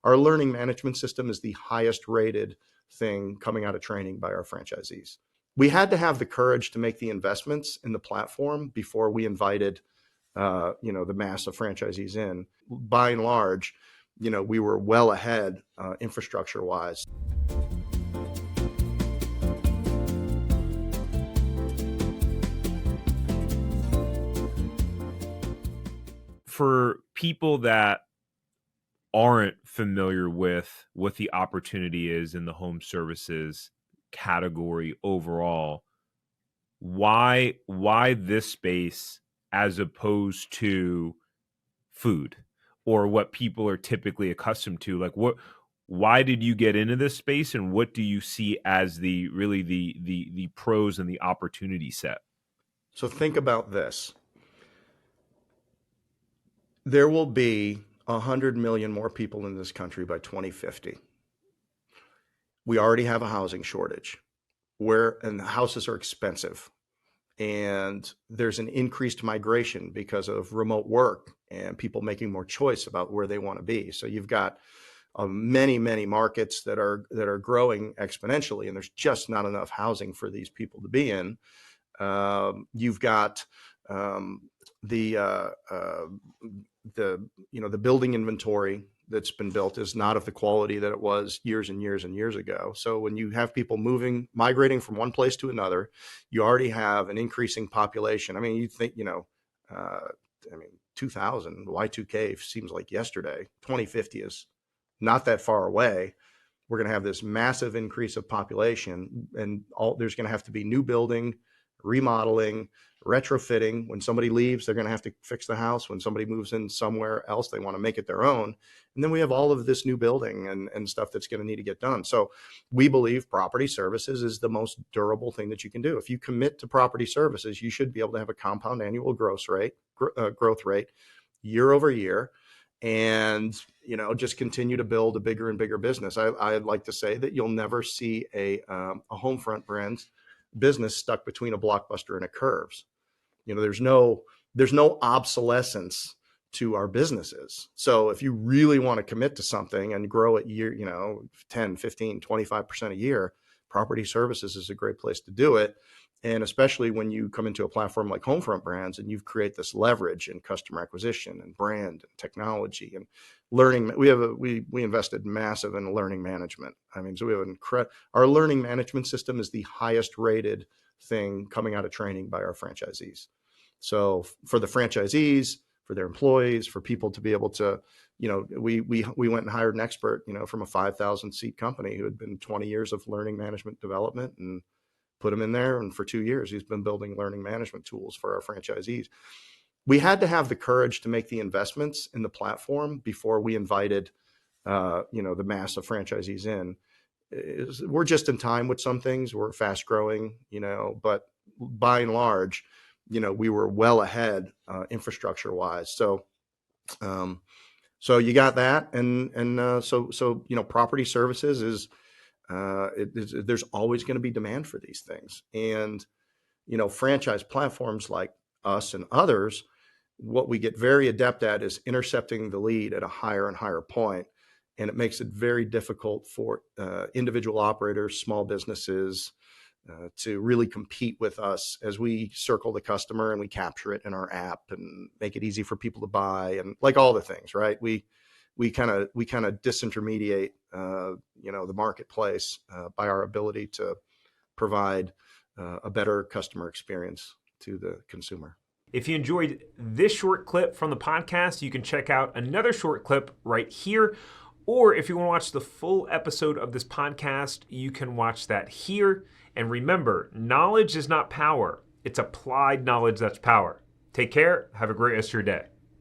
Our learning management system is the highest rated thing coming out of training by our franchisees. We had to have the courage to make the investments in the platform before we invited, the mass of franchisees in. By and large, we were well ahead infrastructure wise. For people that aren't familiar with what the opportunity is in the home services category overall, why this space as opposed to food or what people are typically accustomed to? Like, why did you get into this space, and what do you see as the pros and the opportunity set? So think about this. There will be 100 million more people in this country by 2050. We already have a housing shortage and the houses are expensive. And there's an increased migration because of remote work and people making more choice about where they want to be. So you've got many, many markets that are growing exponentially, and there's just not enough housing for these people to be in. You've got the building inventory that's been built is not of the quality that it was years and years and years ago. So when you have people migrating from one place to another, you already have an increasing population. I mean, you think, 2000, Y2K seems like yesterday. 2050 is not that far away. We're going to have this massive increase of population, and there's going to have to be new building, remodeling, retrofitting. When somebody leaves, they're going to have to fix the house. When somebody moves in somewhere else, they want to make it their own. And then we have all of this new building and stuff that's going to need to get done. So we believe property services is the most durable thing that you can do. If you commit to property services, you should be able to have a compound annual growth rate year over year, and just continue to build a bigger and bigger business. I'd like to say that you'll never see a home front brand business stuck between a Blockbuster and a Curves. There's no obsolescence to our businesses. So if you really want to commit to something and grow it 10, 15, 25% a year, property services is a great place to do it. And especially when you come into a platform like Homefront Brands and you've created this leverage in customer acquisition and brand and technology and learning. We invested massive in learning management. I mean, so we have our learning management system is the highest rated thing coming out of training by our franchisees. So for the franchisees, for their employees, for people to be able to, we went and hired an expert, from a 5,000 seat company who had been 20 years of learning management development, and put him in there. And for 2 years, he's been building learning management tools for our franchisees. We had to have the courage to make the investments in the platform before we invited, the mass of franchisees in. We're just in time with some things. We're fast growing, but by and large, we were well ahead infrastructure wise. So you got that. So property services is, there's always going to be demand for these things. And, franchise platforms like us and others, what we get very adept at is intercepting the lead at a higher and higher point. And it makes it very difficult for individual operators, small businesses, to really compete with us as we circle the customer and we capture it in our app and make it easy for people to buy, and like all the things, right? We kind of disintermediate, the marketplace by our ability to provide a better customer experience to the consumer. If you enjoyed this short clip from the podcast, you can check out another short clip right here. Or if you want to watch the full episode of this podcast, you can watch that here. And remember, knowledge is not power. It's applied knowledge that's power. Take care. Have a great rest of your day.